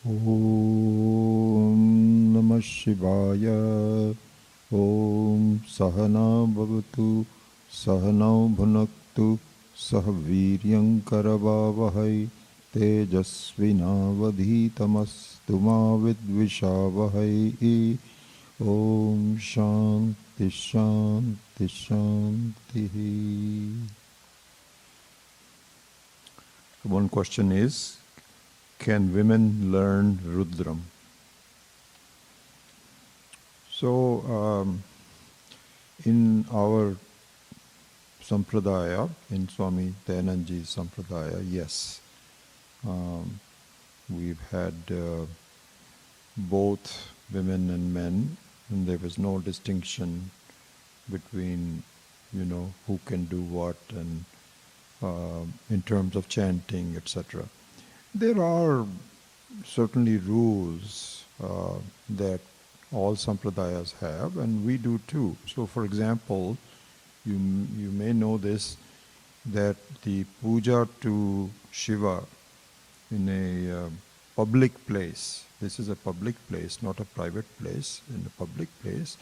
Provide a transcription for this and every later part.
Om Namah Shivaya. Om Sahana Bhavatu Sahana Bhunaktu Sahaviryam Karavavahai Tejasvinavadhitamastu ma vidvishavahai. Om Shanti Shanti Shanti. One question is, can women learn Rudram? So, in our Sampradaya, in Swami Dayananji's Sampradaya, yes, we've had both women and men, and there was no distinction between, who can do what, and in terms of chanting, etc. There are certainly rules that all sampradayas have, and we do too. So, for example, you may know this, that the puja to Shiva in a public place, this is a public place, not a private place, in a public place,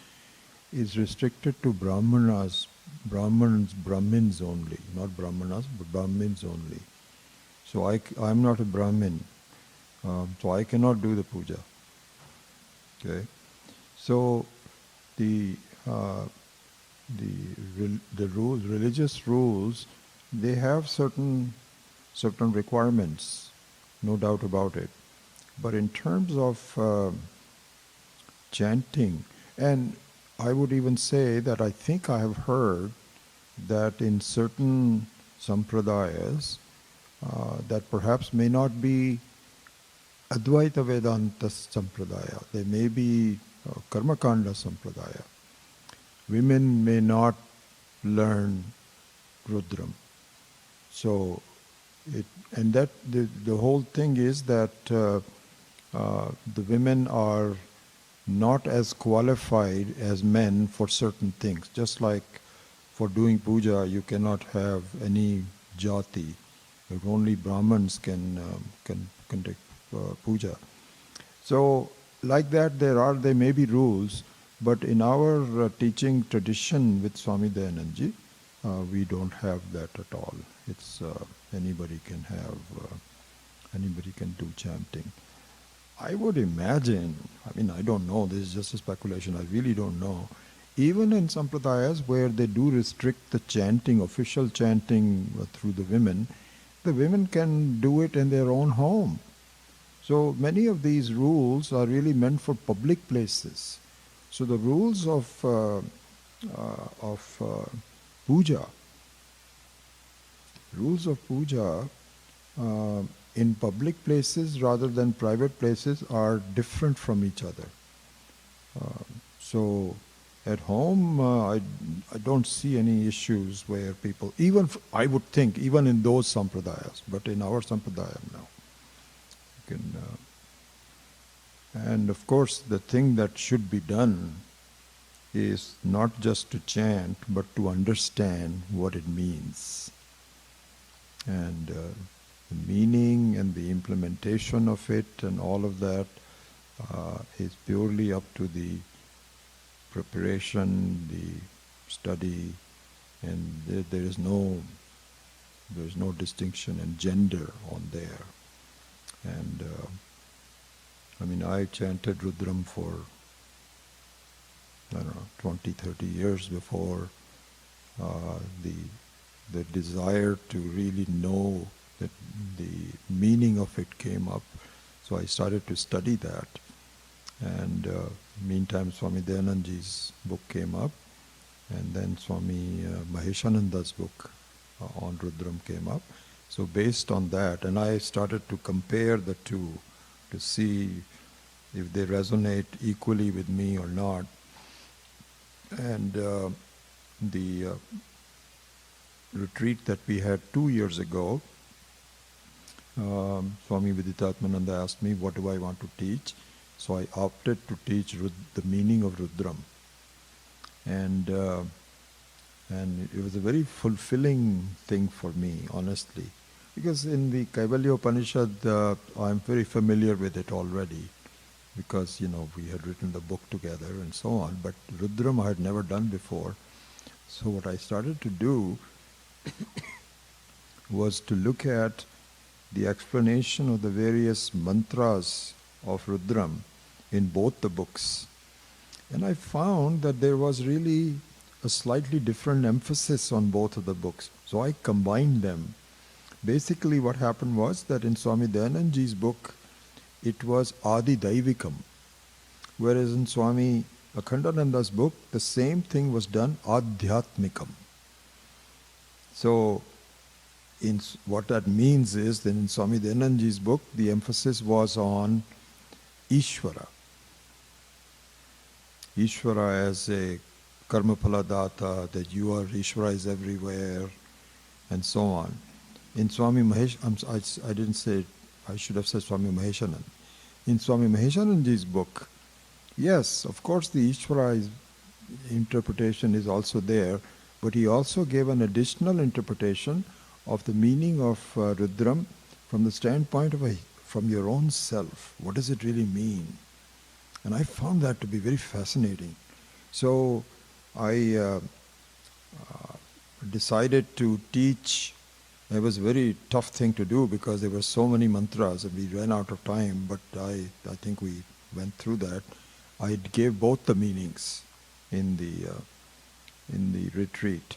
is restricted to Brahmins only, not Brahmanas, but Brahmins only. So I'm not a Brahmin, so I cannot do the puja. Okay, so the rules, religious rules, they have certain requirements, no doubt about it. But in terms of chanting, and I would even say that I think I have heard that in certain sampradayas, that perhaps may not be Advaita Vedanta Sampradaya. They may be Karmakanda Sampradaya. Women may not learn Rudram. So, the whole thing is that the women are not as qualified as men for certain things. Just like for doing puja, you cannot have any jati. Only Brahmins can conduct puja. So, like that, there may be rules, but in our teaching tradition with Swami Dayananji, we don't have that at all. It's anybody can do chanting. I would imagine, I don't know, this is just a speculation, I really don't know. Even in sampradayas where they do restrict the chanting, official chanting through the women can do it in their own home. So many of these rules are really meant for public places. So the rules of puja in public places rather than private places are different from each other. So at home, I don't see any issues where people, I would think, even in those sampradayas, but in our sampradaya, no. And of course, the thing that should be done is not just to chant, but to understand what it means. And the meaning and the implementation of it and all of that is purely up to the preparation, the study, and there is no distinction in gender on there. And I chanted Rudram for 20, 30 years before the desire to really know that the meaning of it came up. So I started to study that. And meantime, Swami Dayananji's book came up, and then Swami Maheshananda's book on Rudram came up. So based on that, and I started to compare the two to see if they resonate equally with me or not. And the retreat that we had 2 years ago, Swami Viditatmananda asked me, what do I want to teach? So I opted to teach the meaning of Rudram. And it was a very fulfilling thing for me, honestly. Because in the Kaivalya Upanishad, I'm very familiar with it already, because we had written the book together and so on. But Rudram I had never done before. So what I started to do was to look at the explanation of the various mantras of Rudram in both the books. And I found that there was really a slightly different emphasis on both of the books. So I combined them. Basically what happened was that in Swami Dayanandaji's book, it was Adi Daivikam. Whereas in Swami Akhandananda's book, the same thing was done Adhyatmikam. So what that means is that in Swami Dayanandaji's book, the emphasis was on Ishvara. Ishvara as a karmaphala data, that Ishvara is everywhere, and so on. In Swami Mahesh, I didn't say, I should have said Swami Maheshanand. In Swami Maheshanandji's book, yes, of course the Ishvara interpretation is also there, but he also gave an additional interpretation of the meaning of Rudram from the standpoint of from your own self. What does it really mean? And I found that to be very fascinating. So I decided to teach. It was a very tough thing to do because there were so many mantras and we ran out of time, but I think we went through that. I gave both the meanings in the retreat.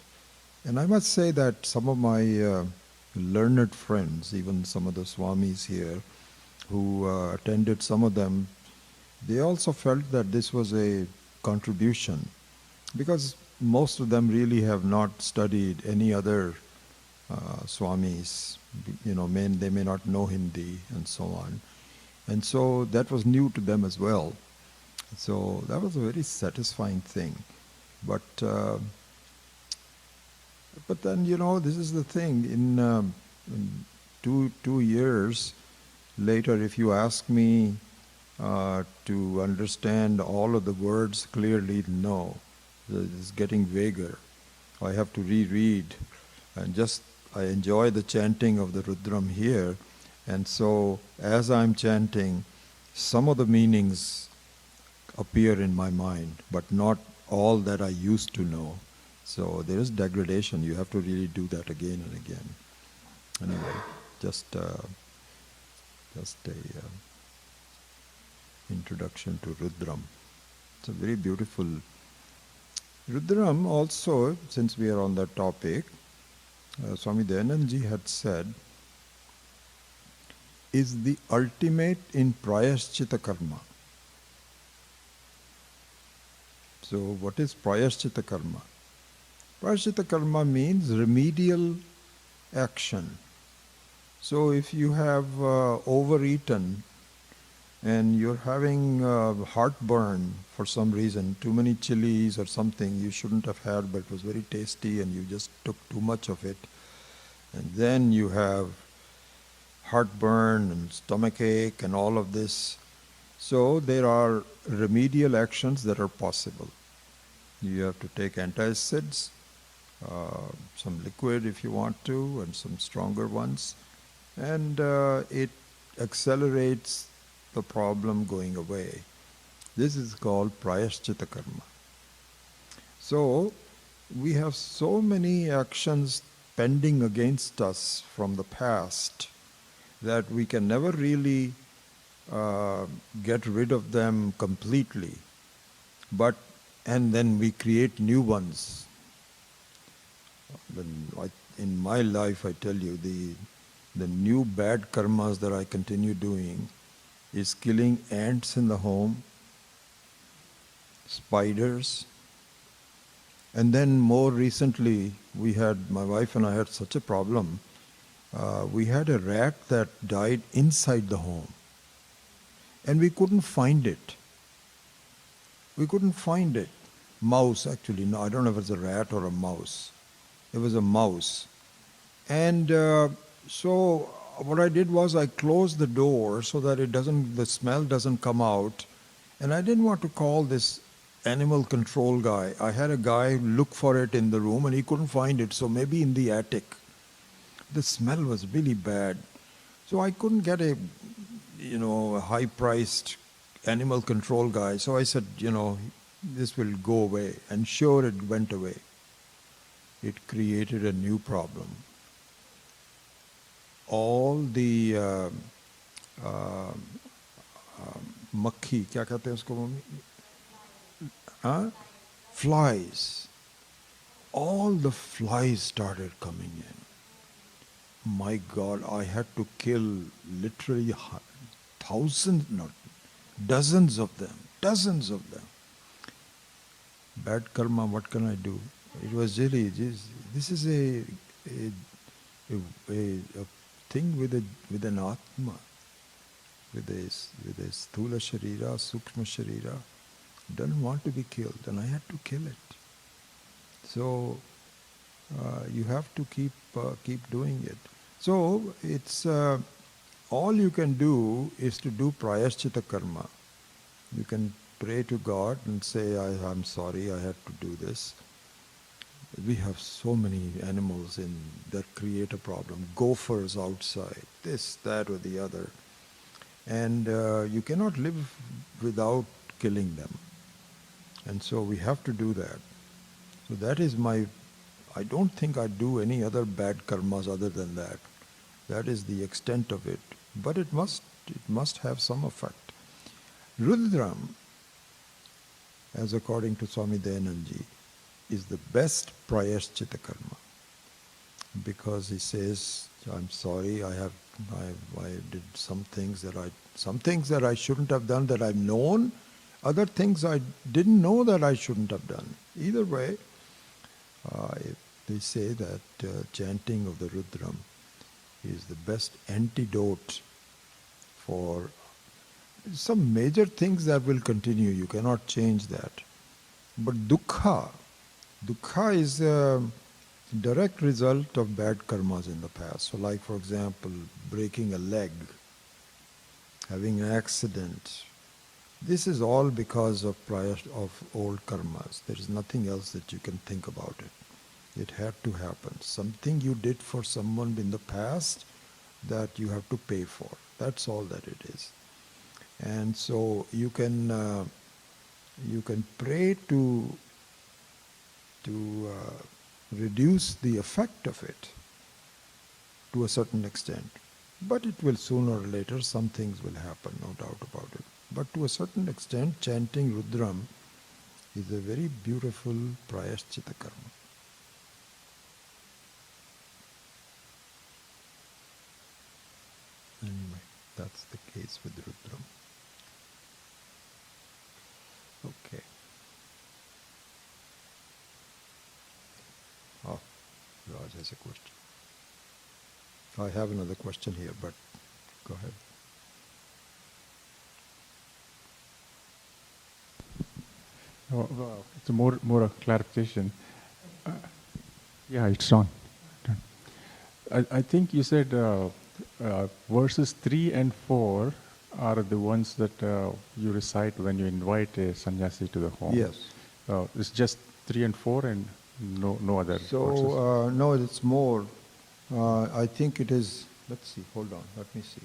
And I must say that some of my learned friends, even some of the Swamis here who attended some of them, they also felt that this was a contribution, because most of them really have not studied any other Swamis, they may not know Hindi and so on. And so that was new to them as well. So that was a very satisfying thing. But then, this is the thing. In 2 years later, if you ask me to understand all of the words clearly, no. It's getting vaguer. I have to reread. And I enjoy the chanting of the Rudram here. And so as I'm chanting, some of the meanings appear in my mind, but not all that I used to know. So there is degradation. You have to really do that again and again. Anyway, just a introduction to Rudram. It's a very beautiful Rudram. Also, since we are on that topic, Swami Dayanandaji had said, is the ultimate in Prayashchita karma. So what is Prayashchita karma? Prayashchita karma means remedial action. So if you have overeaten and you're having heartburn for some reason, too many chilies or something you shouldn't have had, but it was very tasty and you just took too much of it, and then you have heartburn and stomachache and all of this. So there are remedial actions that are possible. You have to take antacids, some liquid if you want to, and some stronger ones, and it accelerates the problem going away. This is called Prayashchita karma. So we have so many actions pending against us from the past that we can never really get rid of them completely. And then we create new ones. In my life, I tell you, the new bad karmas that I continue doing is killing ants in the home, spiders, and then more recently, my wife and I had such a problem. We had a rat that died inside the home, and we couldn't find it. Mouse, actually. No, I don't know if it's a rat or a mouse. It was a mouse. And so what I did was I closed the door so that the smell doesn't come out. And I didn't want to call this animal control guy. I had a guy look for it in the room and he couldn't find it, so maybe in the attic. the smell was really bad. So I couldn't get a high-priced animal control guy. So I said, this will go away. And sure, it went away. It created a new problem. All the makhi, क्या कहते हैं उसको mummy? Flies. All the flies started coming in. My God, I had to kill literally thousands, not dozens of them. Bad karma, what can I do? It was really, this is a thing with an atma, with a sthula sharira, sukshma sharira, doesn't want to be killed, and I had to kill it. So you have to keep doing it. So it's all you can do is to do prayashchita karma. You can pray to God and say, I'm sorry, I had to do this. We have so many animals that create a problem. Gophers outside, this, that, or the other. And you cannot live without killing them. And so we have to do that. So that is I don't think I do any other bad karmas other than that. That is the extent of it. But it must have some effect. Rudram, as according to Swami Dayanandji, is the best prayashchita karma. Because he says, I'm sorry, I did some things that I shouldn't have done that I've known, other things I didn't know that I shouldn't have done. Either way, they say that chanting of the Rudram is the best antidote for some major things that will continue. You cannot change that. But dukkha is a direct result of bad karmas in the past. So like, for example, breaking a leg, having an accident. This is all because of old karmas. There is nothing else that you can think about it. It had to happen. Something you did for someone in the past that you have to pay for. That's all that it is. And so you can pray to reduce the effect of it to a certain extent. But it will sooner or later, some things will happen, no doubt about it. But to a certain extent, chanting Rudram is a very beautiful prayashchita karma. Anyway, that's the case with Rudram. Okay. Oh, Raj has a question. I have another question here, but go ahead. Oh, well, it's more a clarification. Yeah, it's on. I think you said verses 3 and 4 are the ones that you recite when you invite a sannyasi to the home. Yes. It's just 3 and 4 and no other verses. So, no, it's more. I think it is, let's see, hold on, let me see.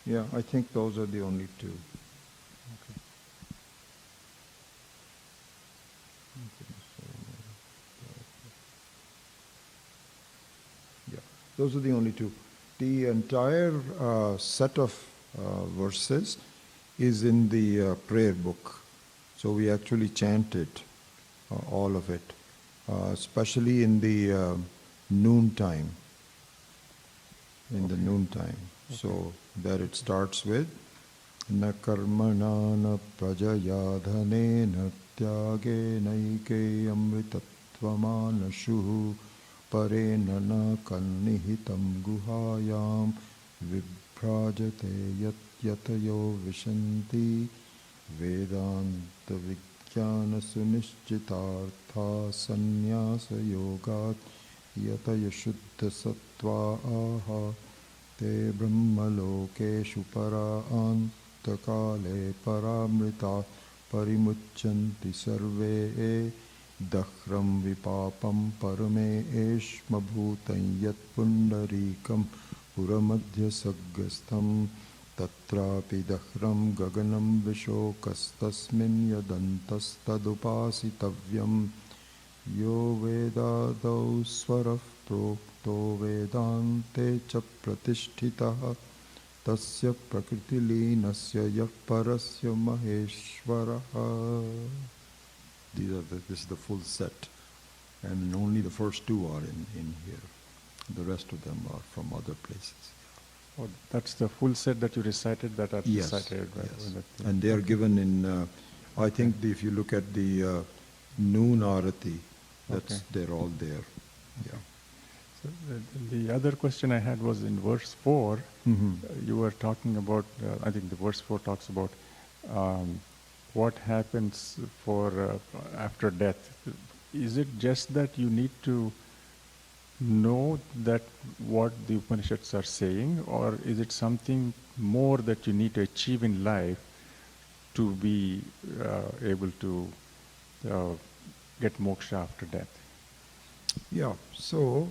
Yeah, I think those are the only two. Okay. Yeah, those are the only two. The entire set of verses is in the prayer book. So we actually chant it, all of it, especially in the noon time. In the noon time. Okay. So there it starts with na karmana na prajaya dhane na tyage naike amritatvamana shuhu parena na kannihitam guhayam vibhrajate yat yatayo vishanti vedanta vijnana sunishchitartha sannyasa yogat yataya shuddha sattva te brahmalokeshu para antakale paramrita parimuchanti sarve dakhram vipapam parame eshma bhutan yat pundarikam puramadhya saggastham tatrapi dakhram gaganam vishokastasmin yadantastadupasitavyam yo vedadau swaraf prokto vedante cha pratishtitah tasya prakritilinasya yah parasya maheshwaraha. This is the full set, and only the first two are in here. The rest of them are from other places. Oh, that's the full set that you recited, that are Yes, recited. yes. And they are given in, I think if you look at the noon arati, they're all there. Yeah. So the other question I had was in verse 4, you were talking about, I think the verse 4 talks about what happens for after death. Is it just that you need to know that what the Upanishads are saying, or is it something more that you need to achieve in life to be able to get moksha after death? Yeah, so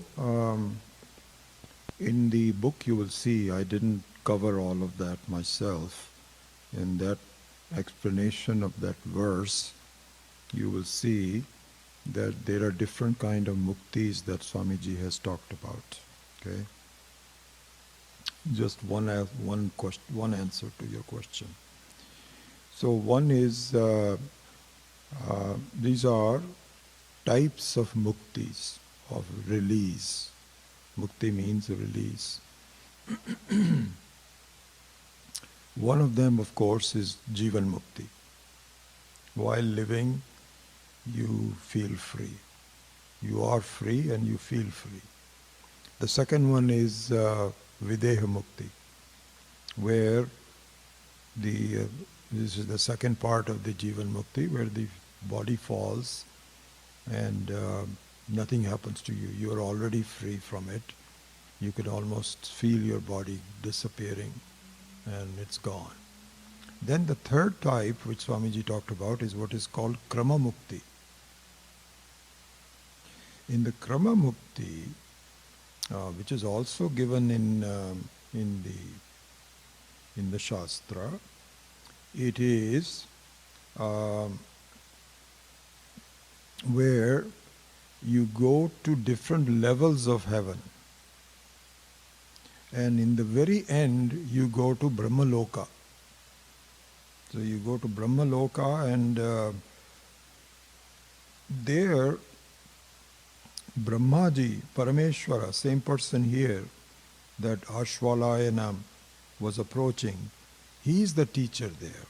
in the book you will see I didn't cover all of that myself. In that explanation of that verse, you will see that there are different kind of muktis that Swamiji has talked about. Okay, just one answer to your question. So one is these are types of muktis, of release. Mukti means release. One of them, of course, is Jivan Mukti. While living, you feel free. You are free and you feel free. The second one is Videha Mukti, where this is the second part of the Jivan Mukti, where the body falls and nothing happens to you. You are already free from it. You can almost feel your body disappearing and it's gone. Then the third type, which Swamiji talked about, is what is called Krama Mukti. In the Krama Mukti, which is also given in the Shastra, it is where you go to different levels of heaven. And in the very end, you go to Brahmaloka. So you go to Brahmaloka, and there Brahmaji, Parameshwara, same person here that Ashwalayanam was approaching, he is the teacher there.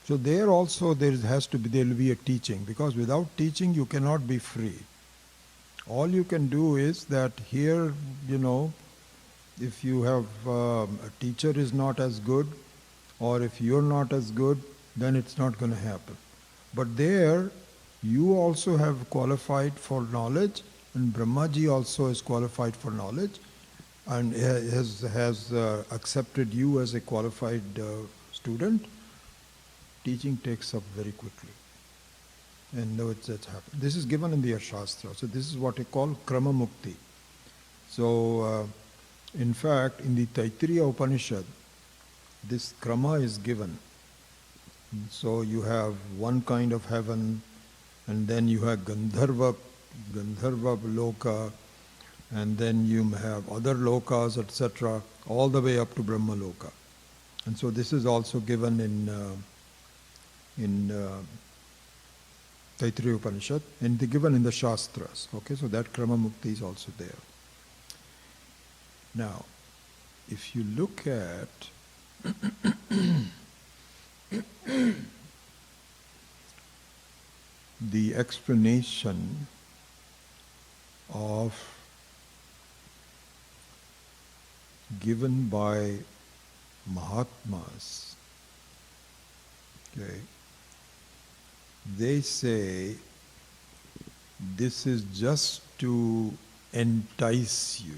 So there also there will be a teaching, because without teaching you cannot be free. All you can do is that here, if you have a teacher is not as good, or if you're not as good, then it's not going to happen. But there, you also have qualified for knowledge, and Brahmaji also is qualified for knowledge, and has accepted you as a qualified student. Teaching takes up very quickly. And that's happened. This is given in the Shastra. So this is what I call Krama Mukti. So, in fact, in the Taittiriya Upanishad, this Krama is given. So you have one kind of heaven, and then you have Gandharva Loka, and then you have other lokas, etc., all the way up to Brahma Loka. And so this is also given in Taittiriya Upanishad, and they're given in the Shastras. Okay, so that Krama Mukti is also there. Now, if you look at the explanation of given by Mahatmas. Okay. They say this is just to entice you.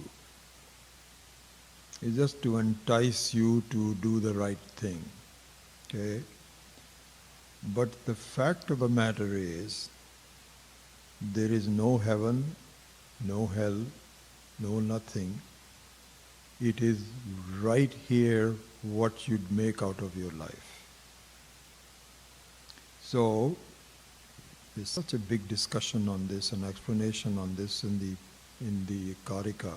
It's just to entice you to do the right thing. Okay? But the fact of the matter is, there is no heaven, no hell, no nothing. It is right here what you'd make out of your life. So, there's such a big discussion on this, an explanation on this in the Karika,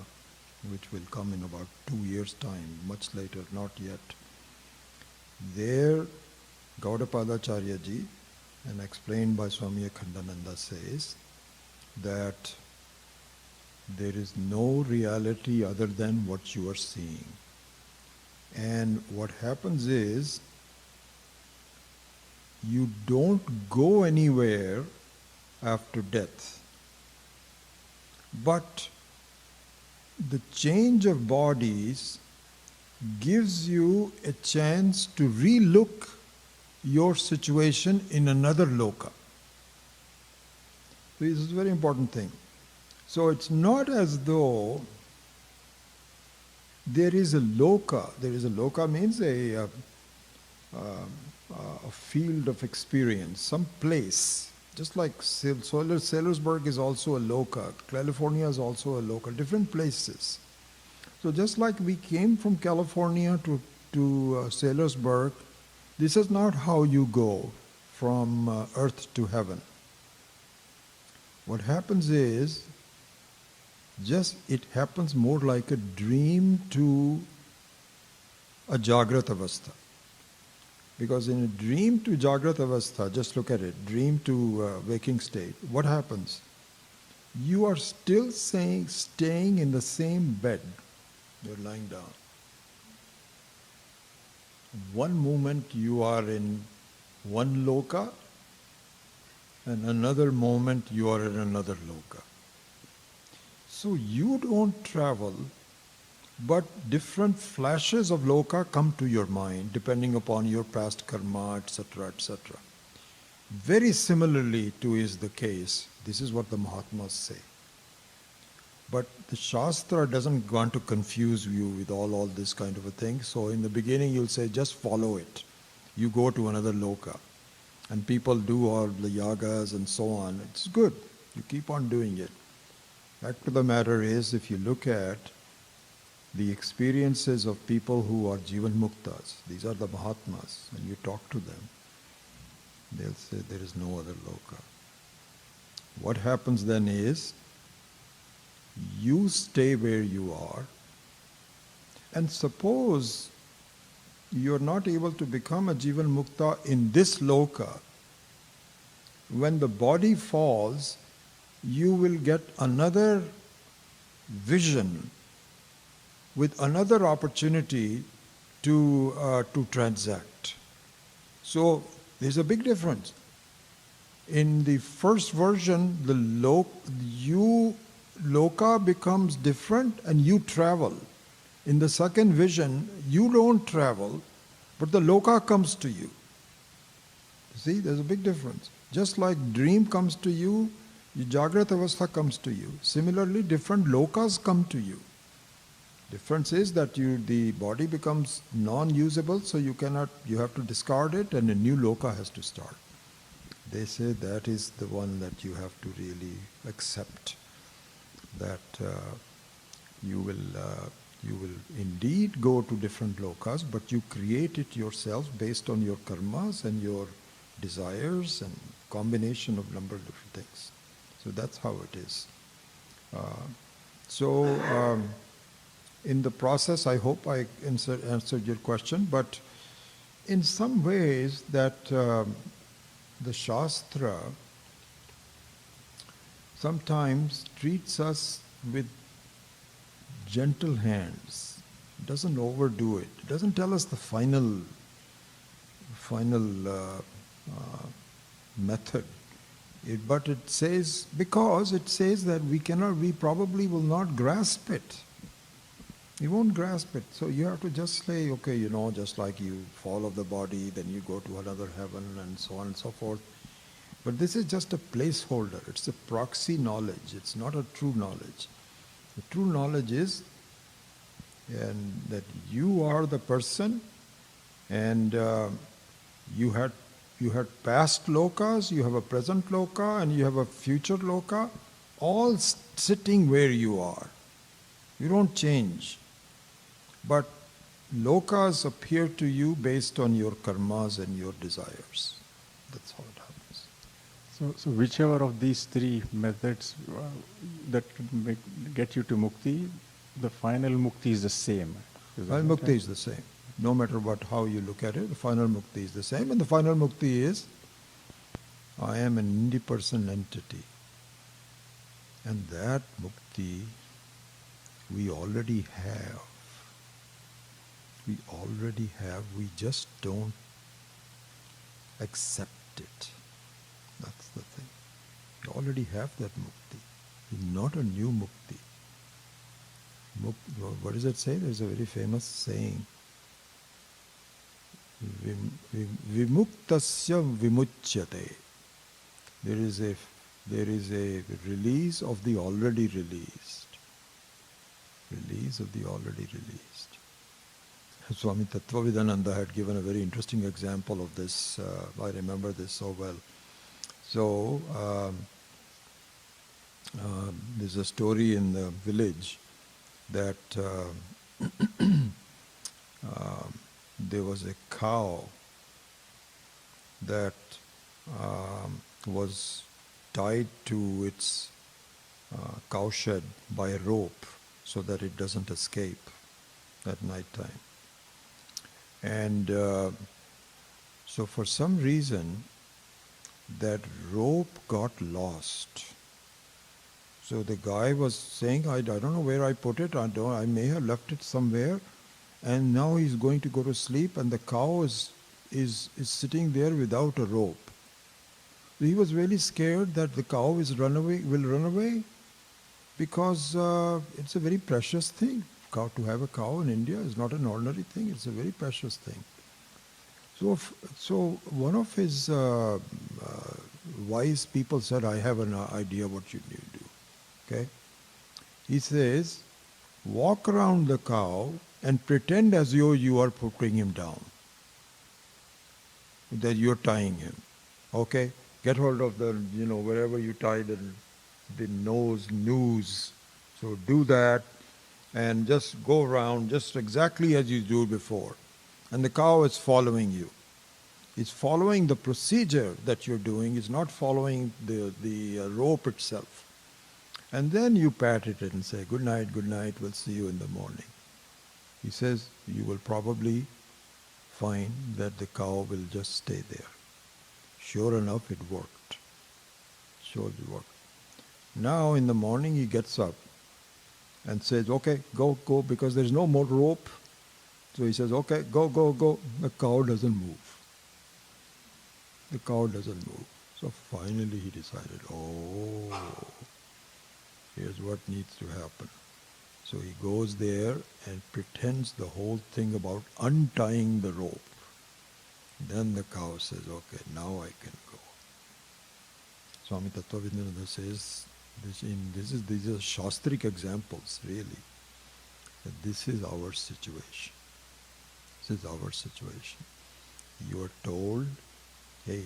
which will come in about 2 years' time, much later, not yet. There, Gaudapada ji, and explained by Swami Akhandananda, says that there is no reality other than what you are seeing. And what happens is, you don't go anywhere after death. But the change of bodies gives you a chance to re-look your situation in another loka. This is a very important thing. So it's not as though there is a loka. There is a loka means a field of experience, some place. Just like Sailorsburg is also a loka, California is also a loka, different places. So just like we came from California to Sailorsburg, this is not how you go from earth to heaven. What happens is, just it happens more like a dream to a Jagrat Avastha. Because in a dream to Jagrat Avastha, just look at it, dream to waking state, what happens? You are still staying in the same bed. You're lying down. One moment you are in one loka, and another moment you are in another loka. So you don't travel, but different flashes of loka come to your mind depending upon your past karma, etc., etc. Very similarly to is the case. This is what the Mahatmas say. But the Shastra doesn't want to confuse you with all this kind of a thing. So in the beginning you'll say, just follow it. You go to another loka. And people do all the yagas and so on. It's good. You keep on doing it. Fact of the matter is, if you look at the experiences of people who are Jivan Muktas, these are the Mahatmas, and you talk to them, they'll say there is no other loka. What happens then is, you stay where you are, and suppose you're not able to become a Jivan Mukta in this loka, when the body falls, you will get another vision with another opportunity to transact. So there's a big difference. In the first version, the loka becomes different and you travel. In the second vision, you don't travel, but the loka comes to you. See, there's a big difference. Just like dream comes to you, Jagrat Avastha comes to you. Similarly, different lokas come to you. Difference is that the body becomes non-usable, so you have to discard it and a new loka has to start. They say that is the one that you have to really accept, that you will indeed go to different lokas, but you create it yourself based on your karmas and your desires and combination of number of different things. So that's how it is. In the process, I hope I answered your question, but in some ways that the Shastra sometimes treats us with gentle hands. It doesn't overdo it. It doesn't tell us the final method. But it says, because it says that we probably will not grasp it. You won't grasp it. So you have to just say, okay, just like you fall off the body, then you go to another heaven and so on and so forth. But this is just a placeholder. It's a proxy knowledge. It's not a true knowledge. The true knowledge is that you are the person, and you had past lokas, you have a present loka, and you have a future loka, all sitting where you are. You don't change. But lokas appear to you based on your karmas and your desires. That's how it happens. So whichever of these three methods that get you to mukti, the final mukti is the same. Final mukti is the same. No matter how you look at it, the final mukti is the same. And the final mukti is, I am an indie-person entity. And that mukti we already have. We already have. We just don't accept it. That's the thing. We already have that mukti. It's not a new mukti. What does it say? There's a very famous saying. Vimuktasya vimuchyate. There is a release of the already released. Release of the already released. Swami Tattvavidananda had given a very interesting example of this. I remember this so well. So, there's a story in the village that there was a cow that was tied to its cowshed by a rope so that it doesn't escape at night time. And so for some reason, that rope got lost. So the guy was saying, I don't know where I put it, I may have left it somewhere, and now he's going to go to sleep, and the cow is sitting there without a rope. So he was really scared that the cow will run away, because it's a very precious thing. To have a cow in India is not an ordinary thing, it's a very precious thing. So one of his wise people said, I have an idea what you need to do. Okay? He says, walk around the cow and pretend as though you are putting him down. That you're tying him. Okay? Get hold of the, wherever you tied the noose. So do that and just go around just exactly as you do before. And the cow is following you. It's following the procedure that you're doing. It's not following the rope itself. And then you pat it and say, good night, we'll see you in the morning. He says, you will probably find that the cow will just stay there. Sure enough, it worked. Now in the morning he gets up and says, okay, go, because there's no more rope. So he says, okay, go. The cow doesn't move. So finally he decided, here's what needs to happen. So he goes there and pretends the whole thing about untying the rope. Then the cow says, okay, now I can go. Swami Tattvavidananda says, these are Shastric examples, really. That this is our situation. You are told, hey,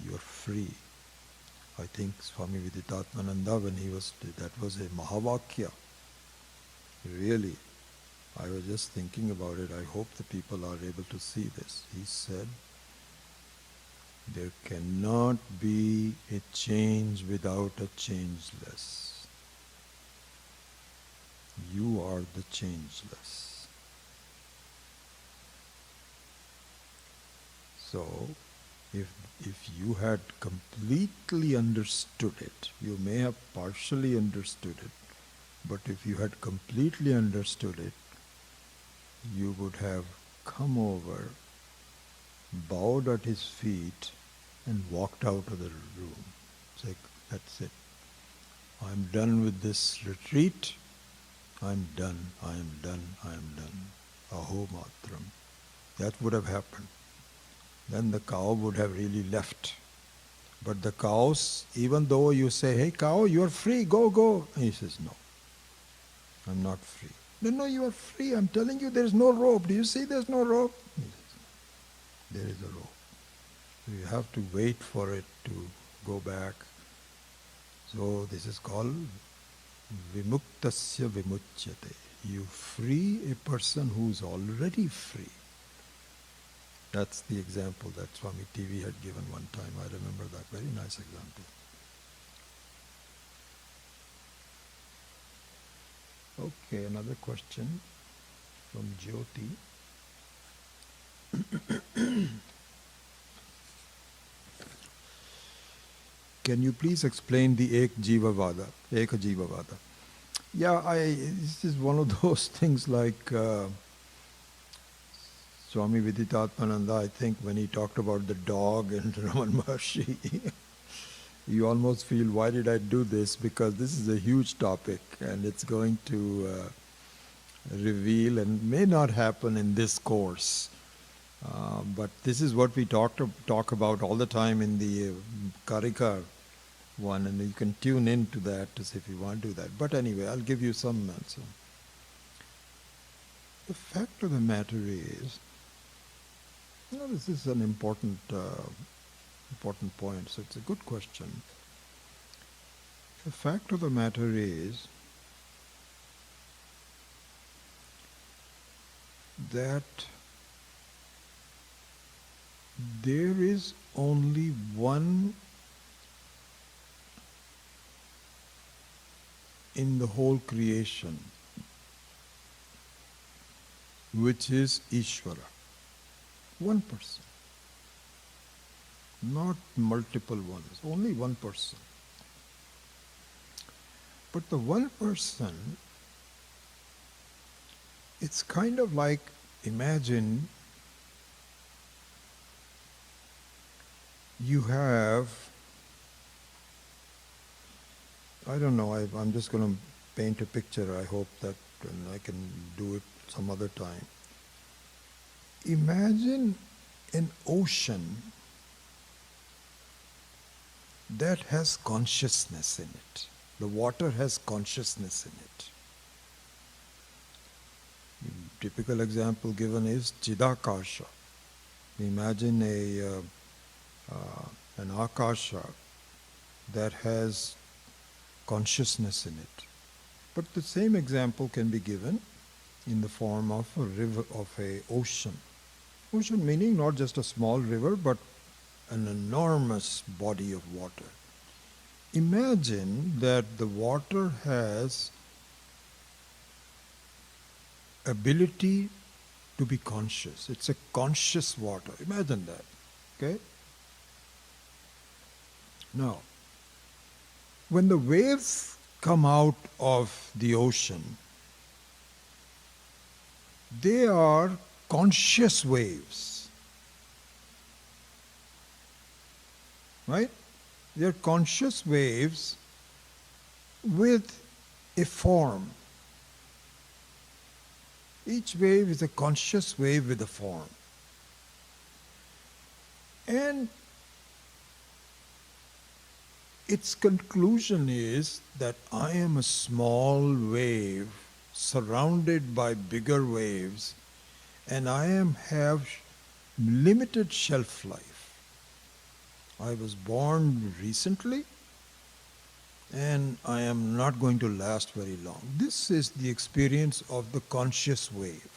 you are free. I think Swami Viditatmananda, that was a Mahavakya. Really, I was just thinking about it. I hope the people are able to see this. He said, there cannot be a change without a changeless. You are the changeless. So, if you had completely understood it, you may have partially understood it, but if you had completely understood it, you would have come over, bowed at his feet, and walked out of the room. Say, that's it. I'm done with this retreat. I'm done, I am done, I am done. Aho matram. That would have happened. Then the cow would have really left. But the cows, even though you say, hey cow, you're free, go, go. And he says, no, I'm not free. No, you are free. I'm telling you there's no rope. Do you see there's no rope? He says, there is a rope. So you have to wait for it to go back. So this is called vimuktasya vimuchyate. You free a person who's already free. That's the example that Swami TV had given one time. I remember that very nice example. Okay, another question from Jyoti. Can you please explain the Ek Jiva Vada? Yeah, this is one of those things like Swami Viditatmananda, I think when he talked about the dog and Raman Maharshi, you almost feel, why did I do this? Because this is a huge topic and it's going to reveal and may not happen in this course. But this is what we talk about all the time in the Karika one, and you can tune into that to see if you want to do that. But anyway, I'll give you some answer. The fact of the matter is, this is an important point, so it's a good question. The fact of the matter is that there is only one in the whole creation, which is Ishvara. One person. Not multiple ones, only one person. But the one person, it's kind of like, imagine you have, I don't know, I'm just going to paint a picture. I hope that I can do it some other time. Imagine an ocean that has consciousness in it. The water has consciousness in it. Typical example given is Chidakasha. Imagine an akasha that has consciousness in it. But the same example can be given in the form of a river, of a ocean. Ocean meaning not just a small river, but an enormous body of water. Imagine that the water has ability to be conscious. It's a conscious water. Imagine that. Okay? Now, when the waves come out of the ocean, they are conscious waves. Right? They are conscious waves with a form. Each wave is a conscious wave with a form. And its conclusion is that I am a small wave surrounded by bigger waves, and I have limited shelf life. I was born recently, and I am not going to last very long. This is the experience of the conscious wave.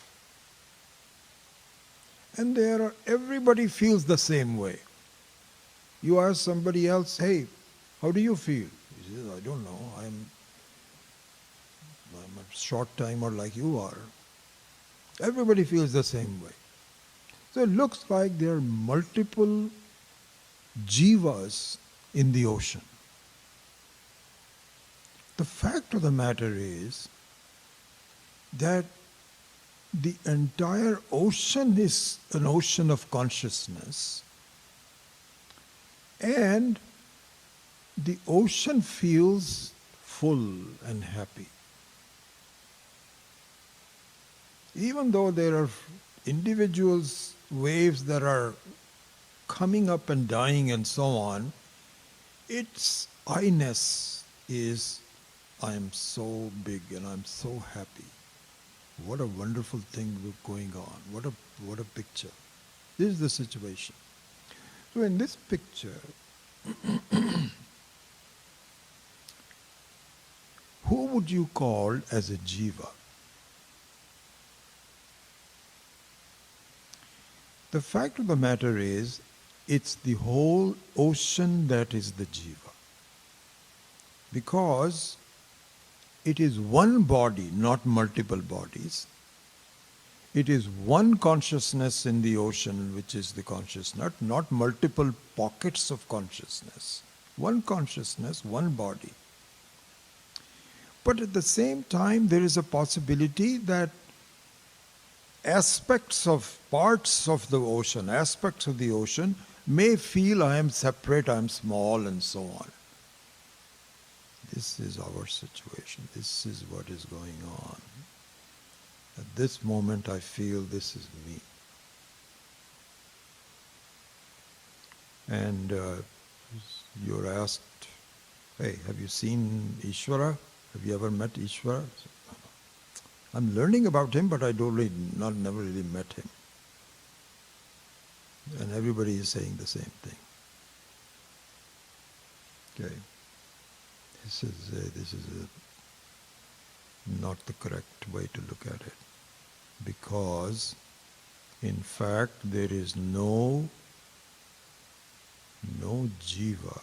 And everybody feels the same way. You ask somebody else, hey, how do you feel? He says, I don't know, I'm a short timer like you are. Everybody feels the same way. So it looks like there are multiple jivas in the ocean. The fact of the matter is that the entire ocean is an ocean of consciousness, and the ocean feels full and happy. Even though there are individuals, waves that are coming up and dying and so on, its I-ness is, I am so big and I'm so happy. What a wonderful thing going on. What a picture. This is the situation. So in this picture, who would you call as a jiva? The fact of the matter is, it's the whole ocean that is the jiva. Because it is one body, not multiple bodies. It is one consciousness in the ocean, which is the consciousness, not multiple pockets of consciousness. One consciousness, one body. But at the same time, there is a possibility that parts of the ocean may feel I am separate, I am small, and so on. This is our situation. This is what is going on. At this moment, I feel this is me. And you're asked, hey, have you seen Ishvara? Have you ever met Ishvara? I'm learning about him, but I never really met him. And everybody is saying the same thing. Okay. This is not the correct way to look at it. Because, in fact, there is no jiva,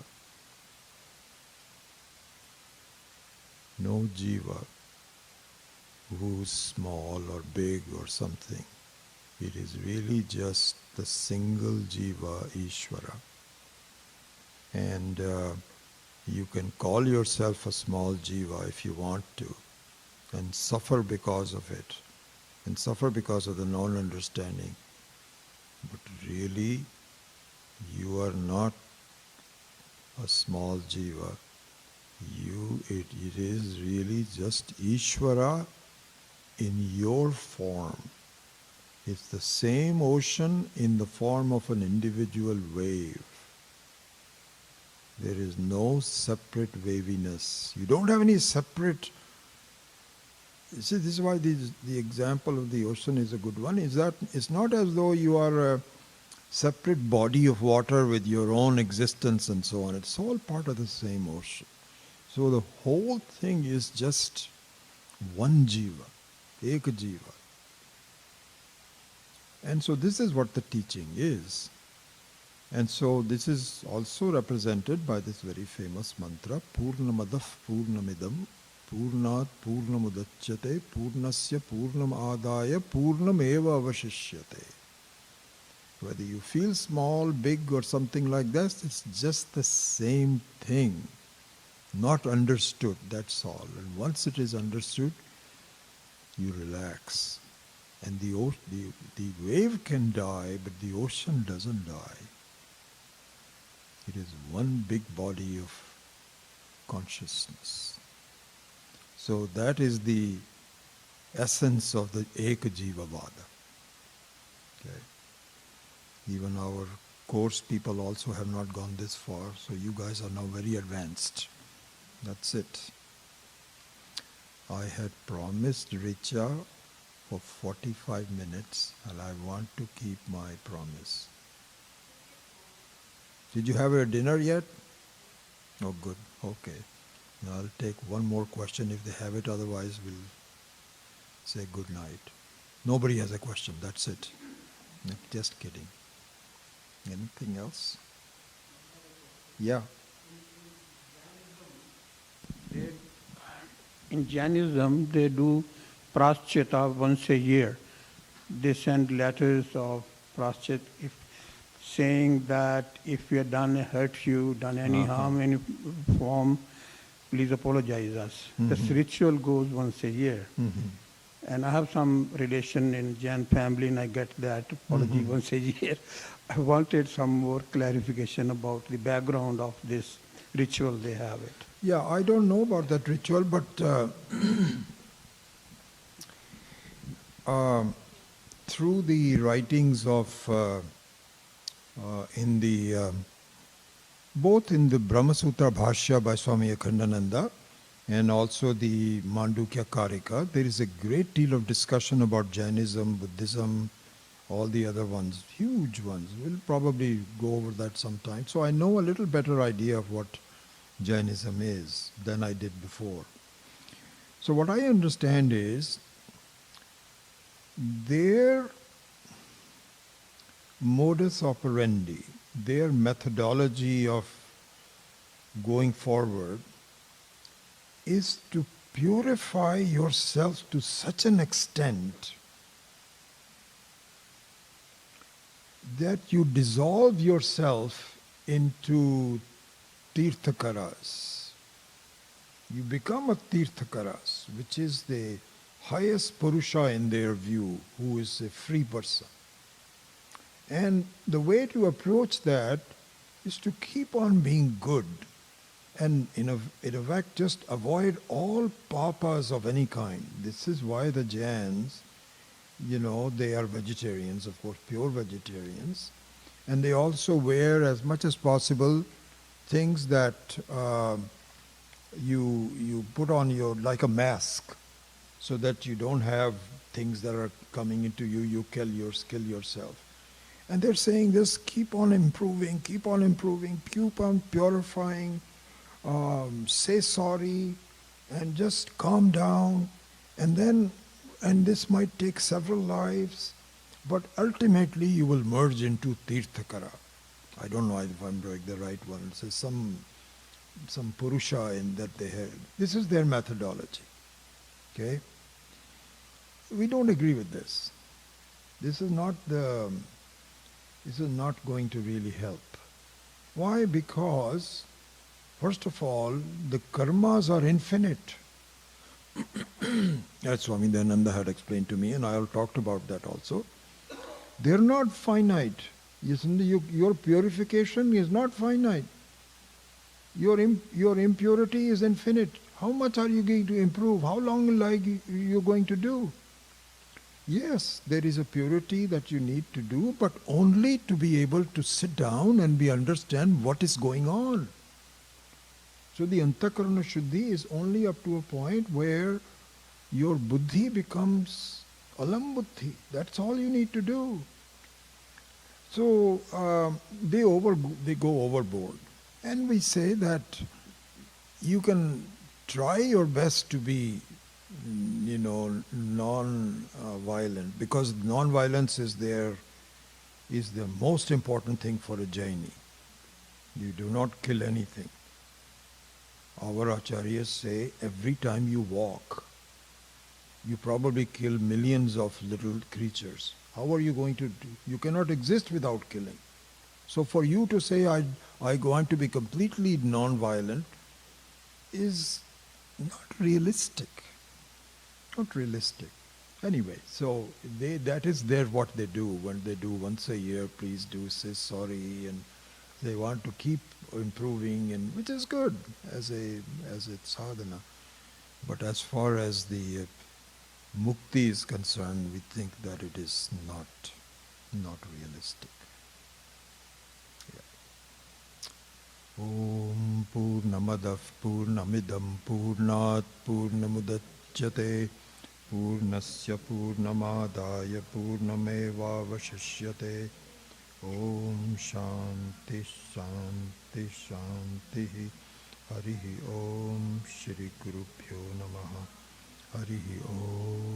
who's small or big or something. It is really just the single jiva, Ishvara. And you can call yourself a small jiva if you want to, and suffer because of it, and suffer because of the non-understanding. But really, you are not a small jiva. It is really just Ishvara in your form. It's the same ocean in the form of an individual wave. There is no separate waviness. You don't have any separate... You see, this is why the example of the ocean is a good one, is that it's not as though you are a separate body of water with your own existence and so on. It's all part of the same ocean. So the whole thing is just one jiva, ek jiva. And so this is what the teaching is. And so this is also represented by this very famous mantra, Purnamadav Purnamidam, Purnat Purnamudachyate, Purnasya Purnam Adaya, Purnam Eva Avashishyate. Whether you feel small, big or something like that, it's just the same thing. Not understood, that's all. And once it is understood, you relax. And the wave can die, but the ocean doesn't die. It is one big body of consciousness. So that is the essence of the Eka Jiva Vada. Okay. Even our course people also have not gone this far, so you guys are now very advanced. That's it. I had promised Richa for 45 minutes, and I want to keep my promise. Did you have a dinner yet? Oh, good. Okay. Now I'll take one more question if they have it, otherwise we'll say good night. Nobody has a question, that's it. Just kidding. Anything else? Yeah. In Jainism, they do praschita once a year. They send letters of praschit saying that if we have hurt you, done any harm, any form, please apologize us. Mm-hmm. This ritual goes once a year. Mm-hmm. And I have some relation in Jain family and I get that apology once a year. I wanted some more clarification about the background of this ritual they have it. Yeah, I don't know about that ritual, but through the writings of in the both in the Brahma Sutra Bhashya by Swami Akhandananda and also the Mandukya Karika, there is a great deal of discussion about Jainism, Buddhism, all the other ones, huge ones. We'll probably go over that sometime. So I know a little better idea of what Jainism is than I did before. So what I understand is their modus operandi, their methodology of going forward is to purify yourself to such an extent that you dissolve yourself into tirthakaras. You become a tirthakaras, which is the highest purusha in their view, who is a free person. And the way to approach that is to keep on being good and in fact just avoid all papas of any kind. This is why the Jains, they are vegetarians, of course, pure vegetarians. And they also wear as much as possible things that you put on your, like a mask, so that you don't have things that are coming into you, you kill yourself. And they're saying this, keep on improving, keep on purifying, say sorry, and just calm down, and this might take several lives, but ultimately you will merge into Tirthakara. I don't know if I'm doing the right one. It says some Purusha in that they have. This is their methodology. Okay? We don't agree with this. This is not going to really help. Why? Because, first of all, the karmas are infinite. That's Swami Dayananda had explained to me, and I have talked about that also. They're not finite. Your purification is not finite. Your impurity is infinite. How much are you going to improve? How long are you going to do? Yes, there is a purity that you need to do, but only to be able to sit down and understand what is going on. So the Antakarana Shuddhi is only up to a point where your buddhi becomes alam buddhi. That's all you need to do. So they go overboard. And we say that you can try your best to be non-violent, because non-violence is the most important thing for a Jaini. You do not kill anything. Our acharyas say every time you walk, you probably kill millions of little creatures. How are you going to do? You cannot exist without killing. So for you to say, I want to be completely non-violent, is not realistic. Not realistic. Anyway, so that is what they do. When they do once a year, please do say sorry, and they want to keep improving, and which is good as a sadhana. But as far as the mukti is concerned, we think that it is not realistic. Om Purnamadav Purnamidam Purnat Purnamudachyate Purnasya Purnamadaya Purnamevavashishyate. Om Shanti Shanti Shanti. Harihi Om Shri Gurubhyo Namaha. Harihi Om.